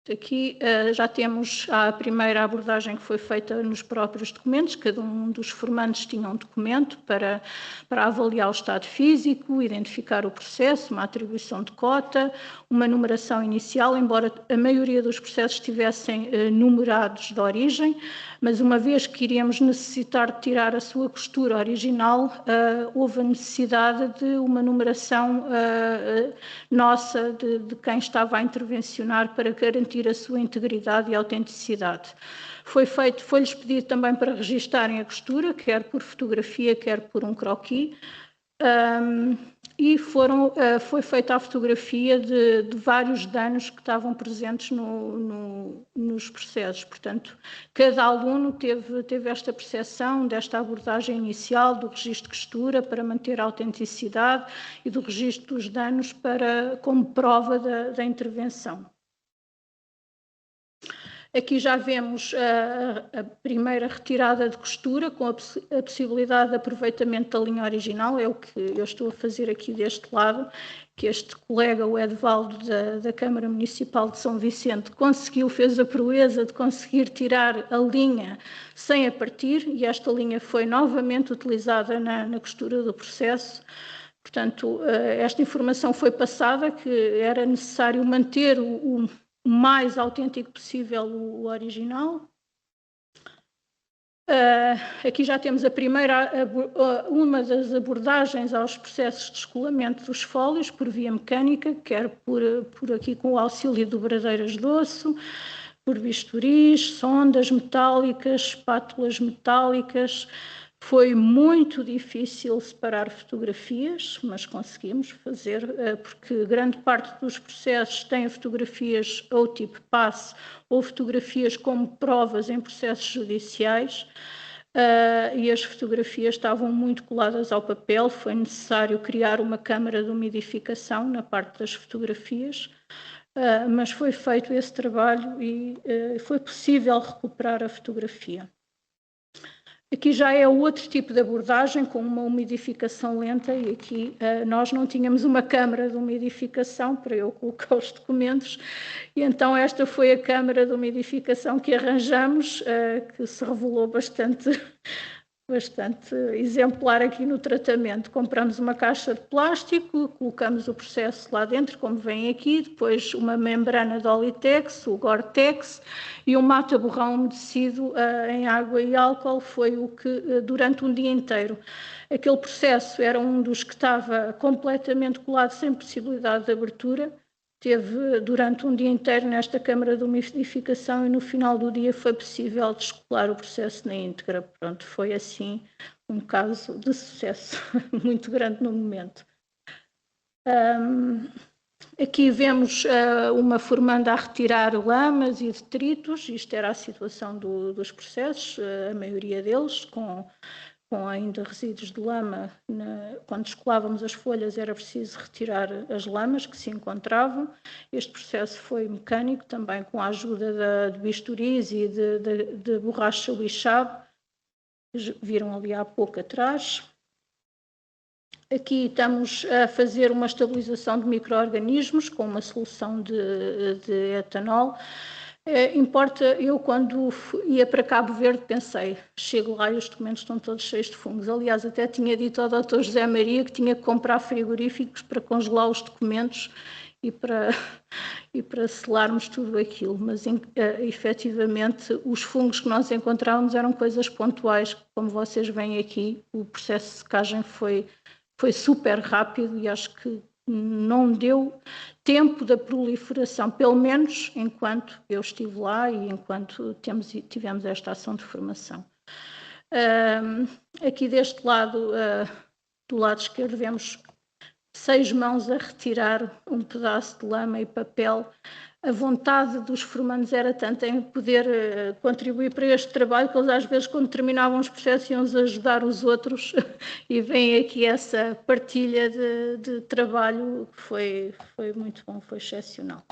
Aqui já temos a primeira abordagem que foi feita nos próprios documentos, cada um dos formandos tinha um documento para avaliar o estado físico, identificar o processo, uma atribuição de cota, uma numeração inicial, embora a maioria dos processos estivessem numerados de origem, mas uma vez que iríamos necessitar de tirar a sua costura original, houve a necessidade de uma numeração nossa de quem estava a intervencionar para garantir a sua integridade e autenticidade. Foi-lhes pedido também para registarem a costura, quer por fotografia, quer por um croquis, e foi feita a fotografia de vários danos que estavam presentes nos processos. Portanto, cada aluno teve esta percepção desta abordagem inicial do registro de costura para manter a autenticidade e do registro dos danos como prova da intervenção. Aqui já vemos a primeira retirada de costura com a possibilidade de aproveitamento da linha original, é o que eu estou a fazer aqui deste lado, que este colega, o Edvaldo, da Câmara Municipal de São Vicente, fez a proeza de conseguir tirar a linha sem a partir, e esta linha foi novamente utilizada na costura do processo. Portanto, esta informação foi passada, que era necessário manter o mais autêntico possível o original. Aqui já temos uma das abordagens aos processos de descolamento dos fólios por via mecânica, quer por aqui com o auxílio de dobradeiras de osso, por bisturis, sondas metálicas, espátulas metálicas, Foi muito difícil separar fotografias, mas conseguimos fazer, porque grande parte dos processos têm fotografias ou tipo passe, ou fotografias como provas em processos judiciais, e as fotografias estavam muito coladas ao papel, foi necessário criar uma câmara de umidificação na parte das fotografias, mas foi feito esse trabalho e foi possível recuperar a fotografia. Aqui já é outro tipo de abordagem, com uma umidificação lenta, e aqui nós não tínhamos uma câmara de umidificação para eu colocar os documentos, e então esta foi a câmara de umidificação que arranjamos, que se revelou bastante exemplar aqui no tratamento. Compramos uma caixa de plástico, colocamos o processo lá dentro, como vem aqui, depois uma membrana de Olitex, o Gore-Tex, e um mata-borrão umedecido em água e álcool. Foi o que, durante um dia inteiro, aquele processo era um dos que estava completamente colado, sem possibilidade de abertura. Teve durante um dia inteiro nesta câmara de umidificação e no final do dia foi possível descolar o processo na íntegra. Pronto, foi assim um caso de sucesso muito grande no momento. Aqui vemos uma formanda a retirar lamas e detritos. Isto era a situação dos processos, a maioria deles, com ainda resíduos de lama. Quando descolávamos as folhas era preciso retirar as lamas que se encontravam. Este processo foi mecânico, também com a ajuda de bisturis e de borracha lixado, viram ali há pouco atrás. Aqui estamos a fazer uma estabilização de micro-organismos com uma solução de etanol. Eu quando ia para Cabo Verde pensei, chego lá e os documentos estão todos cheios de fungos. Aliás, até tinha dito ao Dr. José Maria que tinha que comprar frigoríficos para congelar os documentos e para selarmos tudo aquilo, mas efetivamente os fungos que nós encontrávamos eram coisas pontuais, como vocês veem aqui. O processo de secagem foi super rápido e acho que não deu tempo da proliferação, pelo menos enquanto eu estive lá e enquanto tivemos esta ação de formação. Aqui deste lado, do lado esquerdo, vemos 6 mãos a retirar um pedaço de lama e papel. A vontade dos formandos era tanta em poder contribuir para este trabalho que eles às vezes, quando terminavam os processos, iam ajudar os outros e vem aqui essa partilha de trabalho que foi muito bom, foi excepcional.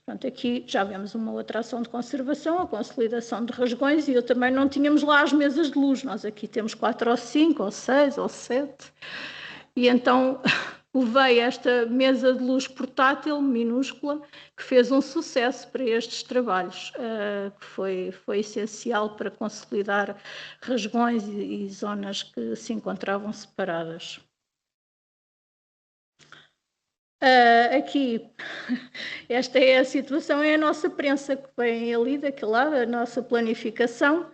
Pronto, aqui já vemos uma outra ação de conservação, a consolidação de rasgões, e eu também não tínhamos lá as mesas de luz, nós aqui temos 4 ou 5 ou 6 ou 7, e então levei esta mesa de luz portátil, minúscula, que fez um sucesso para estes trabalhos, que foi essencial para consolidar rasgões e zonas que se encontravam separadas. Aqui, esta é a situação, é a nossa prensa que vem ali daquele lado, a nossa planificação,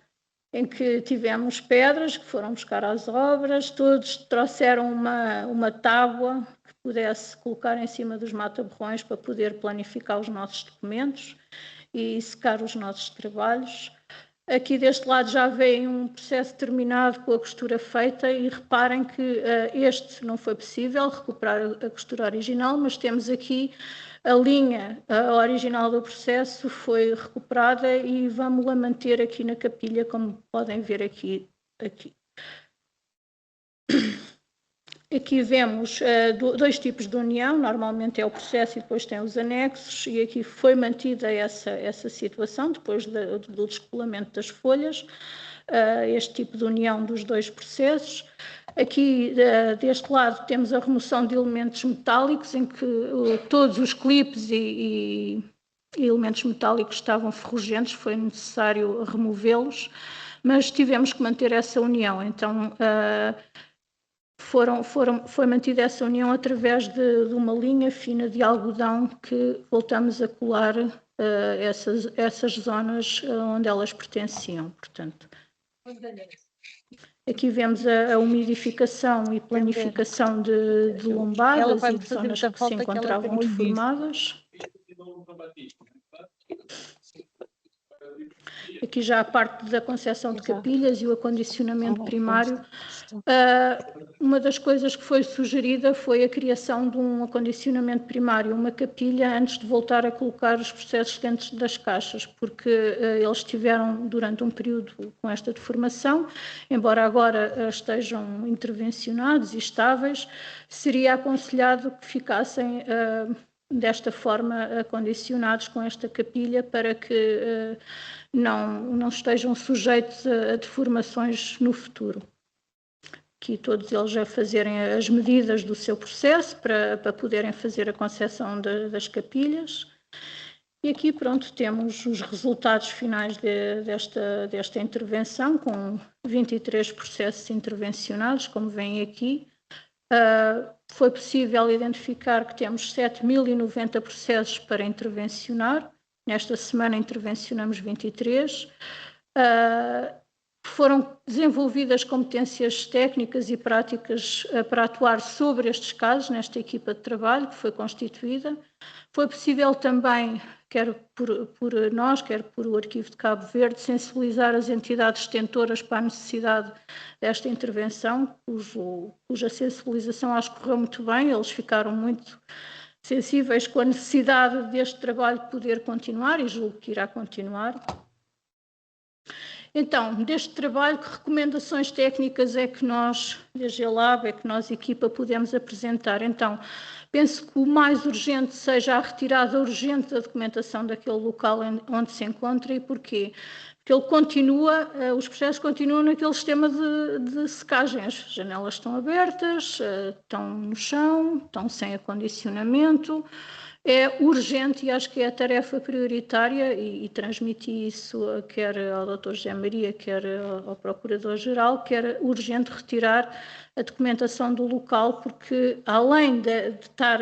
em que tivemos pedras que foram buscar às obras, todos trouxeram uma tábua que pudesse colocar em cima dos mata-borrões para poder planificar os nossos documentos e secar os nossos trabalhos. Aqui deste lado já vem um processo terminado com a costura feita e reparem que este não foi possível recuperar a costura original, mas temos aqui a linha original do processo foi recuperada e vamos-la manter aqui na capilha, como podem ver aqui. Aqui vemos 2 tipos de união, normalmente é o processo e depois tem os anexos, e aqui foi mantida essa situação, depois do descolamento das folhas, este tipo de união dos 2 processos. Aqui, deste lado, temos a remoção de elementos metálicos, em que todos os clipes e elementos metálicos estavam ferrugentos, foi necessário removê-los, mas tivemos que manter essa união, então foi mantida essa união através de uma linha fina de algodão que voltamos a colar essas zonas onde elas pertenciam, portanto. Aqui vemos a umidificação e planificação de lombadas e de zonas que se encontravam deformadas. aqui já a parte da concepção de capilhas e o acondicionamento primário. Uma das coisas que foi sugerida foi a criação de um acondicionamento primário, uma capilha, antes de voltar a colocar os processos dentro das caixas, porque eles estiveram durante um período com esta deformação, embora agora estejam intervencionados e estáveis, seria aconselhado que ficassem desta forma acondicionados com esta capilha para que não estejam sujeitos a deformações no futuro. Aqui todos eles a fazerem as medidas do seu processo para poderem fazer a concepção das capilhas. E aqui, pronto, temos os resultados finais desta intervenção, com 23 processos intervencionados, como veem aqui. Foi possível identificar que temos 7.090 processos para intervencionar. Nesta semana intervencionamos 23. Foram desenvolvidas competências técnicas e práticas para atuar sobre estes casos, nesta equipa de trabalho que foi constituída. Foi possível também, quer por nós, quer por o Arquivo de Cabo Verde, sensibilizar as entidades detentoras para a necessidade desta intervenção, cuja sensibilização acho que correu muito bem, eles ficaram muito sensíveis com a necessidade deste trabalho poder continuar e julgo que irá continuar. Então, deste trabalho, que recomendações técnicas é que nós, da GLAB, é que nós, equipa, podemos apresentar? Então, penso que o mais urgente seja a retirada urgente da documentação daquele local onde se encontra. E porquê? Porque ele continua, os processos continuam naquele sistema de secagem. As janelas estão abertas, estão no chão, estão sem acondicionamento. É urgente e acho que é a tarefa prioritária e transmiti isso quer ao Dr. José Maria, quer ao Procurador-Geral, que era urgente retirar a documentação do local, porque além de estar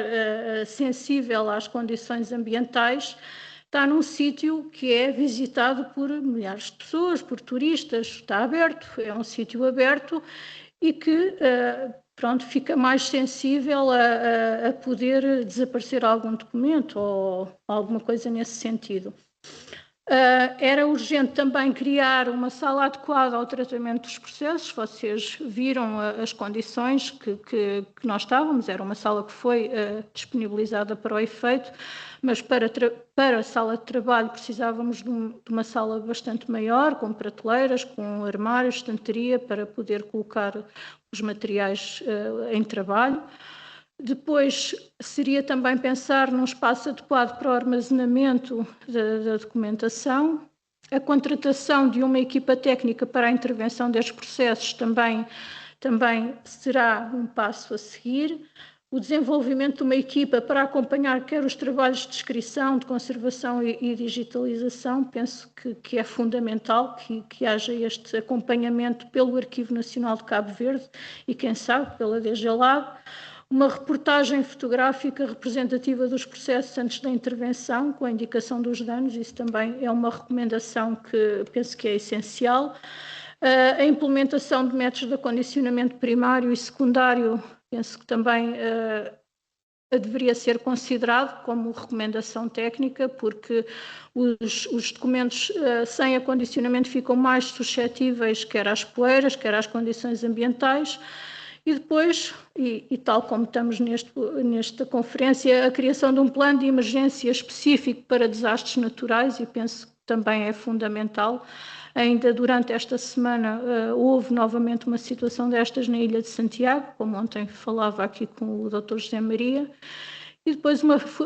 sensível às condições ambientais, está num sítio que é visitado por milhares de pessoas, por turistas, está aberto, é um sítio aberto e que pronto, fica mais sensível a poder desaparecer algum documento ou alguma coisa nesse sentido. Era urgente também criar uma sala adequada ao tratamento dos processos. Vocês viram as condições que nós estávamos. Era uma sala que foi disponibilizada para o efeito, mas para a sala de trabalho precisávamos de uma sala bastante maior, com prateleiras, com armários, estanteria, para poder colocar os materiais em trabalho. Depois, seria também pensar num espaço adequado para o armazenamento da documentação. A contratação de uma equipa técnica para a intervenção destes processos também será um passo a seguir. O desenvolvimento de uma equipa para acompanhar quer os trabalhos de descrição, de conservação e digitalização, penso que é fundamental que haja este acompanhamento pelo Arquivo Nacional de Cabo Verde e, quem sabe, pela DGLAB. Uma reportagem fotográfica representativa dos processos antes da intervenção, com a indicação dos danos, isso também é uma recomendação que penso que é essencial. A implementação de métodos de acondicionamento primário e secundário, penso que também deveria ser considerado como recomendação técnica, porque os documentos sem acondicionamento ficam mais suscetíveis quer às poeiras, quer às condições ambientais. E depois, e tal como estamos nesta conferência, a criação de um plano de emergência específico para desastres naturais, e penso que também é fundamental. Ainda durante esta semana houve novamente uma situação destas na Ilha de Santiago, como ontem falava aqui com o Dr. José Maria, e depois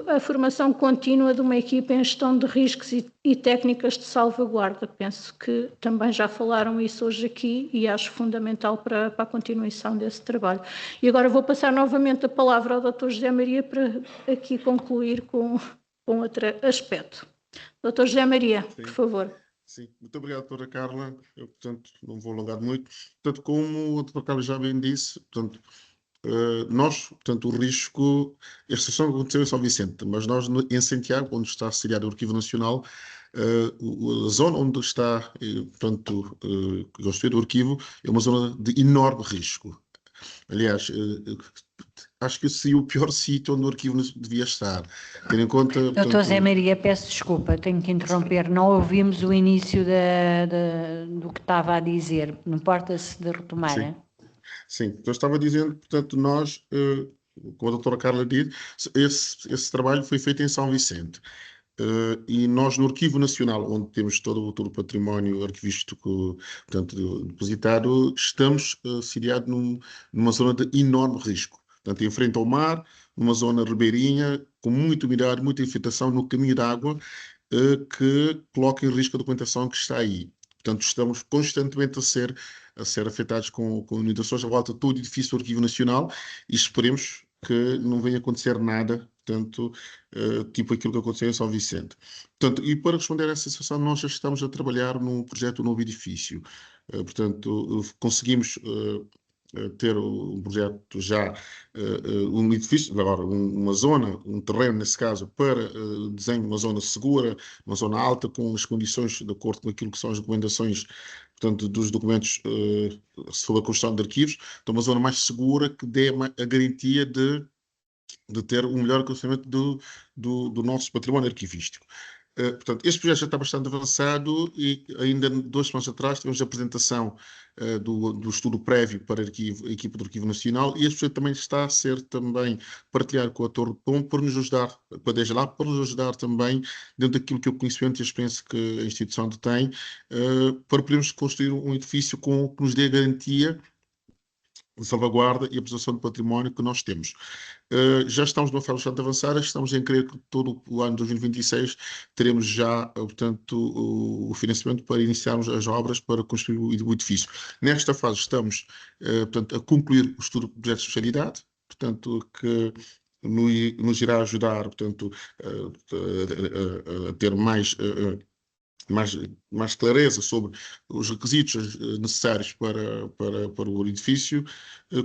a formação contínua de uma equipa em gestão de riscos e técnicas de salvaguarda. Penso que também já falaram isso hoje aqui e acho fundamental para a continuação desse trabalho. E agora vou passar novamente a palavra ao Dr. José Maria para aqui concluir com outro aspecto. Dr. José Maria, por favor. Sim, muito obrigado, doutora Carla. Eu, portanto, não vou alongar muito. Portanto, como a doutora Carla já bem disse, portanto, nós, portanto, o risco, esta situação aconteceu em São Vicente, mas nós em Santiago, onde está sediado o Arquivo Nacional, a zona onde está, portanto, construído o arquivo, é uma zona de enorme risco. Aliás, acho que esse seria o pior sítio onde o arquivo devia estar. Tendo em conta, Doutor portanto, Zé Maria, peço desculpa, tenho que interromper, não ouvimos o início do que estava a dizer, não importa-se de retomar, sim. né? Sim, então eu estava dizendo, portanto, nós, como a doutora Carla disse, esse trabalho foi feito em São Vicente. E nós, no Arquivo Nacional, onde temos todo o património arquivístico, portanto, depositado, estamos sediados numa zona de enorme risco. Portanto, em frente ao mar, numa zona ribeirinha, com muita umidade, muita infiltração no caminho da água, que coloca em risco a documentação que está aí. Portanto, estamos constantemente a ser afetados com inundações à volta de todo o edifício do Arquivo Nacional e esperemos que não venha acontecer nada, portanto, tipo aquilo que aconteceu em São Vicente. Portanto, e para responder a essa situação, nós já estamos a trabalhar num projeto novo edifício. Portanto, conseguimos ter um projeto já, um edifício, agora uma zona, um terreno nesse caso, para desenho, uma zona segura, uma zona alta, com as condições de acordo com aquilo que são as recomendações, portanto, dos documentos sobre a construção de arquivos, então uma zona mais segura que dê a garantia de ter um melhor conhecimento do nosso património arquivístico. Portanto, este projeto já está bastante avançado e ainda 2 semanas atrás tivemos a apresentação do estudo prévio para a equipa do Arquivo Nacional e este projeto também está a ser também partilhado com a Torre de Pom para nos ajudar, com a DGLAB, para nos ajudar também dentro daquilo que é o conhecimento e a experiência que a instituição detém, para podermos construir um edifício que nos dê a garantia de salvaguarda e a preservação do património que nós temos. Já estamos numa fase bastante avançada, estamos em crer que todo o ano de 2026 teremos já, portanto, o financiamento para iniciarmos as obras para construir o edifício. Nesta fase estamos, portanto, a concluir o estudo de projeto de especialidade, portanto, que nos irá ajudar, portanto, a ter mais clareza sobre os requisitos necessários para o edifício.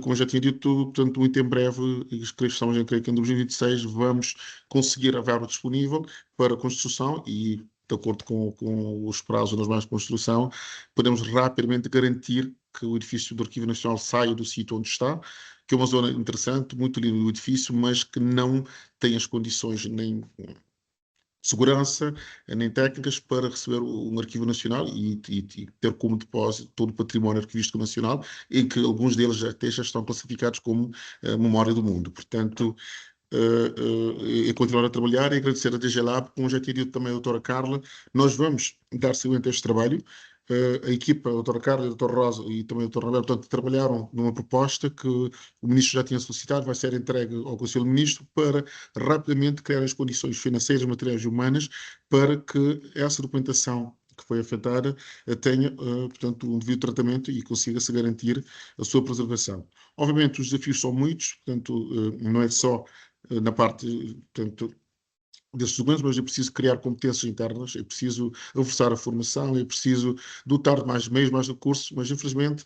Como já tinha dito, portanto, muito em breve, estamos em creio que em 2026 vamos conseguir a verba disponível para a construção e, de acordo com os prazos das mais de construção, podemos rapidamente garantir que o edifício do Arquivo Nacional saia do sítio onde está, que é uma zona interessante, muito lindo o edifício, mas que não tem as condições nem segurança, nem técnicas para receber um arquivo nacional e ter como depósito todo o património arquivístico nacional, em que alguns deles até já estão classificados como memória do mundo. Portanto, continuar a trabalhar e agradecer a DGLAB, como já tinha dito também a doutora Carla, nós vamos dar seguimento a este trabalho. A equipa, a doutora Carla, a doutora Rosa e também a doutora Anabela, portanto, trabalharam numa proposta que o Ministro já tinha solicitado, vai ser entregue ao Conselho do Ministro para rapidamente criar as condições financeiras, materiais e humanas para que essa documentação que foi afetada tenha, portanto, um devido tratamento e consiga-se garantir a sua preservação. Obviamente, os desafios são muitos, portanto, não é só na parte, portanto, desses documentos, mas é preciso criar competências internas, é preciso reforçar a formação, é preciso dotar de mais meios, mais recursos, mas infelizmente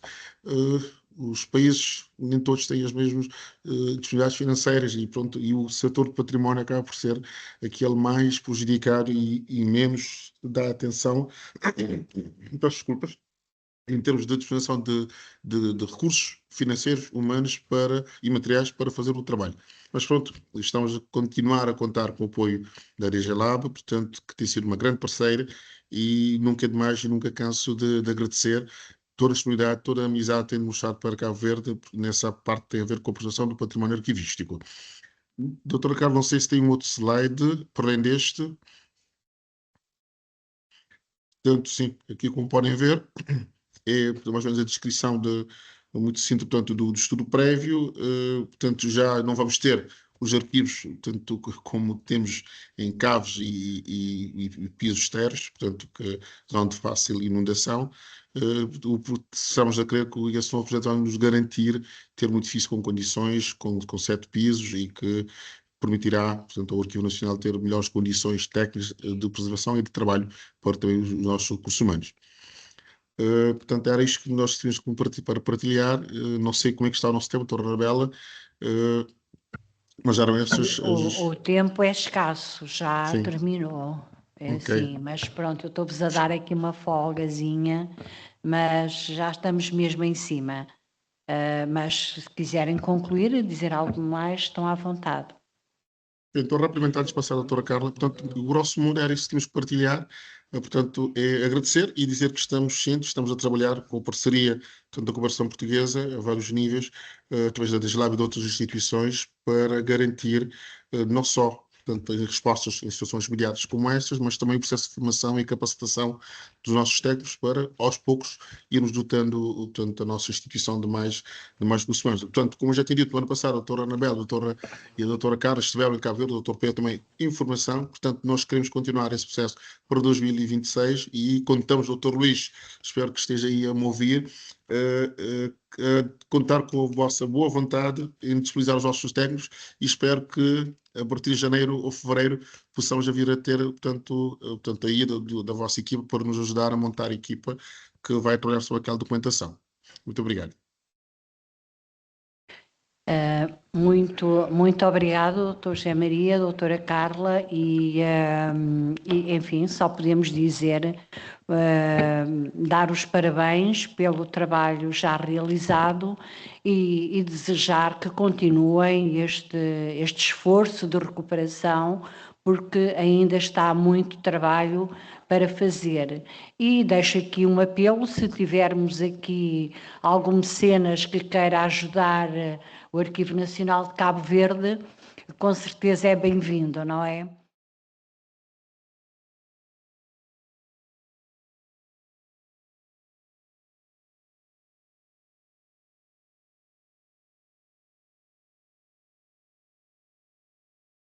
os países nem todos têm as mesmas disponibilidades financeiras e, pronto, e o setor de património acaba por ser aquele mais prejudicado e menos dá atenção, peço desculpas, em termos de disponibilização de recursos financeiros, humanos e materiais para fazer o trabalho. Mas pronto, estamos a continuar a contar com o apoio da DGLAB, portanto, que tem sido uma grande parceira e nunca é demais e nunca canso de agradecer toda a disponibilidade, toda a amizade que tem mostrado para Cabo Verde nessa parte que tem a ver com a preservação do património arquivístico. Doutora Carla, não sei se tem um outro slide, para além deste. Portanto, sim, aqui como podem ver, é mais ou menos a descrição muito simples, portanto, do estudo prévio. Portanto, já não vamos ter os arquivos, portanto, como temos em caves e pisos terros, portanto, que são de fácil inundação. Estamos a crer que esse novo projeto vai nos garantir ter um edifício com condições, com 7 pisos e que permitirá, portanto, ao Arquivo Nacional ter melhores condições técnicas de preservação e de trabalho para também os nossos recursos humanos. Portanto, era isto que nós tínhamos para partilhar. Não sei como é que está o nosso tempo, doutora Anabela, mas eram essas... O tempo é escasso, já Sim. terminou. É Okay. assim, mas pronto, eu estou-vos a dar aqui uma folgazinha, mas já estamos mesmo em cima. Mas se quiserem concluir e dizer algo mais, estão à vontade. Então, rapidamente, antes de passar à doutora Carla, portanto, o grosso modo era isso que temos que partilhar, portanto, é agradecer e dizer que estamos cientes, estamos a trabalhar com a parceria, tanto da cooperação portuguesa, a vários níveis, através da DGLAB e de outras instituições, para garantir não só portanto, as respostas em situações imediatas como estas, mas também o processo de formação e capacitação dos nossos técnicos para, aos poucos, irmos dotando portanto, a nossa instituição de mais conhecimentos. Portanto, como eu já tinha dito no ano passado, a doutora Anabela e a doutora Carla estiveram em Cabo Verde, o doutor Pedro também, informação. Portanto, nós queremos continuar esse processo para 2026 e contamos, doutor Luís, espero que esteja aí a me ouvir, contar com a vossa boa vontade em disponibilizar os vossos técnicos e espero que a partir de janeiro ou fevereiro possamos vir a ter, portanto a ida da vossa equipa para nos ajudar a montar a equipa que vai trabalhar sobre aquela documentação. Muito obrigado. Muito obrigado, doutor José Maria, doutora Carla, e enfim, só podemos dizer, dar os parabéns pelo trabalho já realizado e desejar que continuem este esforço de recuperação, porque ainda está muito trabalho para fazer. E deixo aqui um apelo, se tivermos aqui algum mecenas que queira ajudar o Arquivo Nacional de Cabo Verde, com certeza é bem-vindo, não é?